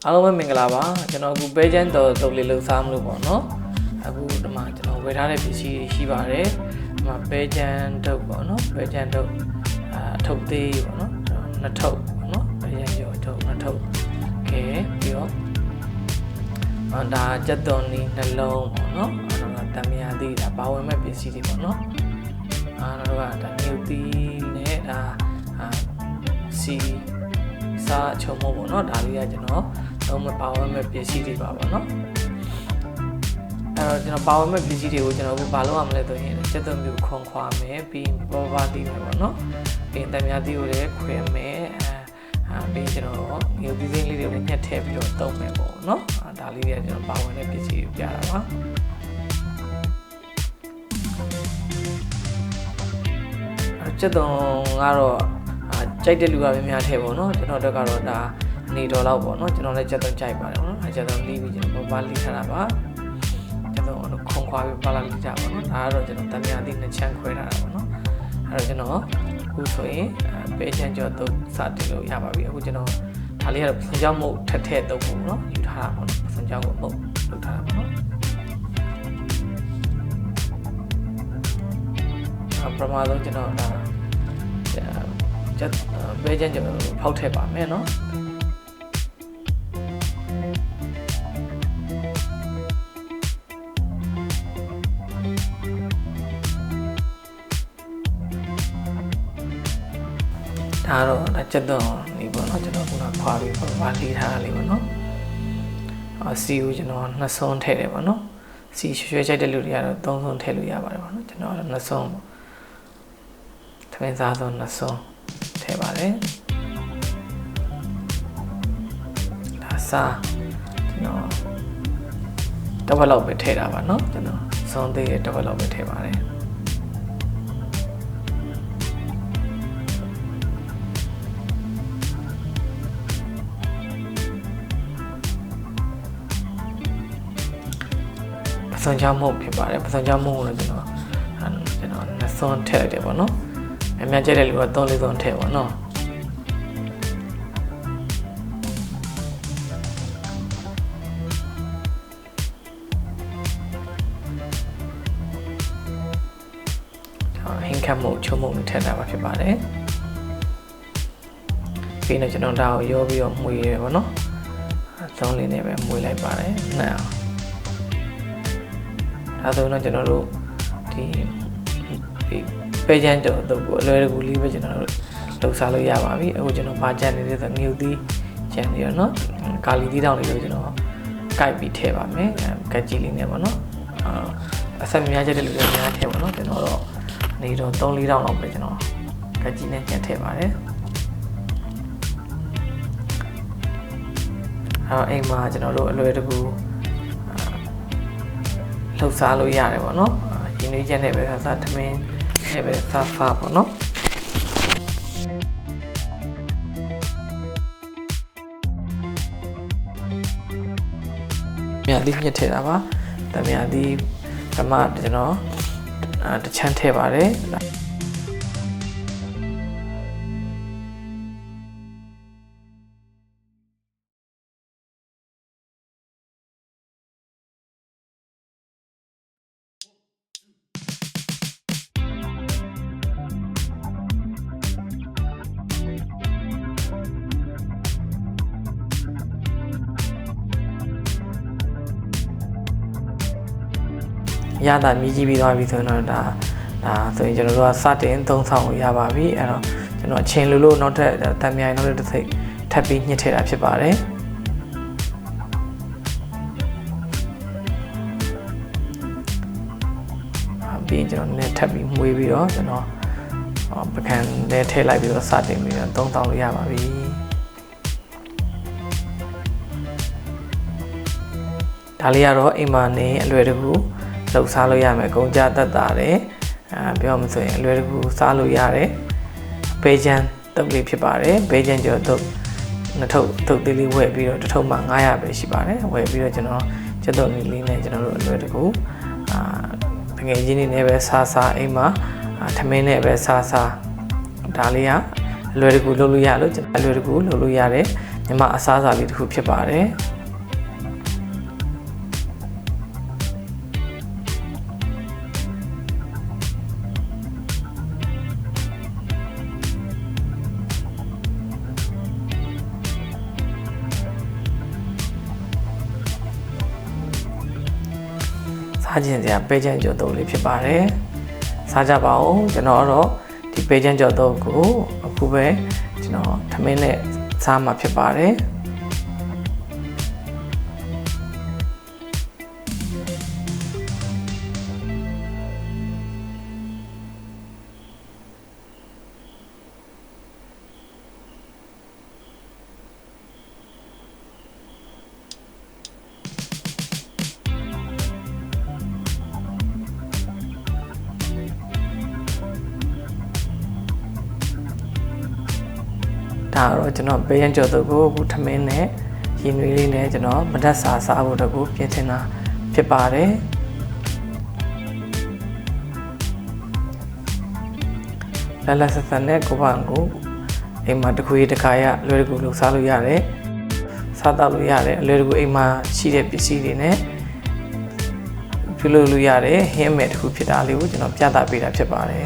အားလုံးပဲမင်္ဂလာပါကျွန်တော်အခုပဲချမ်းတော်တုပ်လေးလှူစားမလို့ပေါ့နော်အခုဒီမှာကျွန်တော်ဝယ်ထားတဲ့ပစ္စည်းတွေရှိပါတယ်ဒီမှာပဲချမ်းတုပ်ပေါ့နော်ပဲချမ်းတုပ်ထုတ်သေးပေါ့နော်နှစ်ထုပ်ပေါ့နော်ပဲချမ်းကျော်ထုပ်နှစ်ထုပ်ခဲပြီးတော့ဒါကြက်သွန်နီနှလုံးပေါ့နော်တမယာသေးဒါပါဝင်မဲ့ပစ္စည်းတွေပေါ့နော်တော့ကဒါမြုပ်သီးနဲ့ဒါစီစားချုံမို့ပေါ့နော်ဒါလေးကကျွန်တော်တော့မပါဝင်မဲ့ပစ္စည်းတွေပါပေါ့နော်ကျွန်တော်ပါဝင်မဲ့ပစ္စည်းတွေကိုကျွန်တော်အခုဘာလုပ်ရမလဲဆိုရင်စက်သွန်မျိုးခွန်ခွာမယ်ပြီးပေါ်ပါတီးမယ်ပေါ့နော်ပြီးတမယာသေးကိုလည်းခွဲမယ်ပြီးကျွန်တော်မျိုးသီးစိမ်းလေးတွေလည်းညှက်ထည့်ပြီးတော့တုံးမယ်ပေါ့နော်ဒါလေးတွေကကျွန်တော်ပါဝင်တဲ့ပစ္စည်းကိုပြတာပါစက်သွန်ကတော့ကြိုက်တဲ့လူကများများထည့်ပေါ့နော်ကျွန်တော်တို့ကတော့ဒါနေတော်လောက်ပေါ့နော်ကျွန်တော်လည်းကြက်သွန်ကြိုက်ပါတယ်ပေါ့နော်ကြက်သွန်လီးပြီးကျွန်တော်ဘာလီးထားတာပါကြက်သွန်ခုံခွာပြီးပါလာလီးကြပါပေါ့နော်ဒါကတော့ကျွန်တော်တမယာသီးနှစ်ချမ်းခွဲထားတာပေါ့နော်အဲ့တော့ကျွန်တော်အခုဆိုရင်ပဲချမ်းကျော်တုပ်စတင်လို့ရပါပြီအခုကျွန်တော်ဒါလေးကတော့ပစံကြောင်းမုတ်ထက်ထည့်တုပ်ပေါ့နော်ယူထားတာပေါ့နော်ပစံကြောင်းကိုမုတ်လုပ်ထားတာပေါ့နော်ပထမဆုံးကျွန်တော်ဒါပဲချမ်းကျော်ဖောက်ထည့်ပါမယ်နော်ဒါတော့ကြက်သွန်လေးပေါ့နော်ကျွန်တော်ခုနခွာပြီးပါလီးထားတာလေးပေါ့နော်စီကိုကျွန်တော်နှစ်စုံထည့်တယ်ပေါ့နော်စီရွှဲချိုက်တဲ့လူတွေကတော့သုံးစုံထည့်လို့ရပါတယ်ပေါ့နော်ကျွန်တော်နှစ်စုံပေါ့ထမင်းစားစုံနှစ်စုံထည့်ပါတယ်ဒါစားကျွန်တော်တစ်ဝက်လောက်ပဲထည့်တာပါနော်ကျွန်တော်စုံသေးတဲ့တစ်ဝက်လောက်ပဲထည့်ပါတယ်ပစံချောင်းမုတ်ဖြစ်ပါတယ်ပစံချောင်းမုတ်ကိုလည်းကျွန်တော်နှစ်စုံထည့်လိုက်တယ်ပေါ့နော်အများကျတဲ့လူက3-4စုံထည့်ပေါ့နော်ဟင်းခတ်မုတ်ချုံမုတ်နဲ့ထည့်တာပါဖြစ်ပါတယ်ပြီးတော့ကျွန်တော်ဒါကိုရောပြီးတော့မှုရယ်ပေါ့နော်သုံးလေးနဲ့ပဲမှုလိုက်ပါတယ်နဲ့ဒါဆိုတော့ကျွန်တော်တို့ဒီပဲချမ်းကျော်တော့အလွယ်တကူလေးပဲကျွန်တော်တို့လှုပ်ရှားလို့ရပါပြီအခုကျွန်တော်ဘာကြံနေလဲဆိုမြုပ်သီးကြံနေရနော်ကာလီသီးတောင်လေးကိုကျွန်တော်ကိုက်ပြီးထည့်ပါမယ်ကက်ကြီးလေးနဲ့ပေါ့နော်အဆက်များချက်တဲ့လူတွေများထည့်ပါနော်ကျွန်တော်တော့နေတော့3-4တောင်လောက်ပဲကျွန်တော်ကက်ကြီးနဲ့ညှက်ထည့်ပါတယ်အိမ်မှာကျွန်တော်တို့အလွယ်တကူလှုပ်ရှားလို့ရတယ်ပေါ့နော်ရင်းနှီးချက်နဲ့ပဲစားထမင်းနဲ့ပဲစားပေါ့နော်မြာသီးညှက်ထည့်တာပါတမယာသီးပထမကျွန်တော်တစ်ချမ်းထည့်ပါတယ်ရတာမြည်ကြည့်ပြီးသွားပြီဆိုတော့ဒါဆိုရင်ကျွန်တော်တို့ကစတင်သုံးဆောင်လို့ရပါပြီအဲ့တော့ကျွန်တော်အချိန်လို့နောက်ထပ်တံမြိုင်နောက်တစ်စိတ်ထပ်ပြီးညှစ်ထည့်တာဖြစ်ပါတယ်ပြီးရင်ကျွန်တော်နဲ့ထပ်ပြီးမှုေးပြီးတော့ကျွန်တော်ပကံနဲ့ထည့်လိုက်ပြီးတော့စတင်ပြီးတော့သုံးဆောင်လို့ရပါပြီဒါလေးကတော့အိမ်မှာနေအလွယ်တကူလှုပ်ရှားလို့ရမယ်အကုန်ကြတတ်တာတယ်ပြောမှဆိုရင်အလွယ်တကူစားလို့ရတယ်ပဲချမ်းတုပ်လေးဖြစ်ပါတယ်ပဲချမ်းကျော်တုပ်နှစ်ထုပ်တုပ်သေးလေးဝယ်ပြီးတော့တစ်ထုပ်မှ900ပဲရှိပါတယ်ဝယ်ပြီးတော့ကျွန်တော်ကျက်သွန်လေးနဲ့ကျွန်တော်တို့အလွယ်တကူတကယ်ချင်းနေနဲ့ပဲစားအိမ်မှာထမင်းနဲ့ပဲစားဒါလေးကအလွယ်တကူလုပ်လို့ရလို့အလွယ်တကူလုပ်လို့ရတယ် မြန်မာအစားအစာလေးတစ်ခုဖြစ်ပါတယ်စားခြင်းစရာပဲချမ်းကြော်တုံးလေးဖြစ်ပါတယ်စားကြပါဦးကျွန်တော်တော့ဒီပဲချမ်းကြော်တုံးကိုအခုပဲကျွန်တော်ထမင်းနဲ့စားမှာဖြစ်ပါတယ်ဒါတော့ကျွန်တော်ပဲရန်ကြော်တုပ်ကိုအခုထမင်းနဲ့ရင်နွေးလေးနဲ့ကျွန်တော်မဒတ်စာစားဖို့တော့ကိုပြင်ဆင်တာဖြစ်ပါတယ်လာလာဆက်ဆက်နဲ့ကိုပန်ကိုအိမ်မှာတစ်ခွေတစ်ခါရလွယ်တကူလှူစားလို့ရတယ်စားတော့လို့ရတယ်အလွယ်တကူအိမ်မှာရှိတဲ့ပစ္စည်းတွေနဲ့ပြုလုပ်လို့ရတယ်ဟင်းမဲ့တစ်ခုဖြစ်တာလေးကိုကျွန်တော်ပြသပေးတာဖြစ်ပါတယ်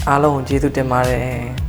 အားလုံးကိုကျေးဇူးတင်ပါတယ်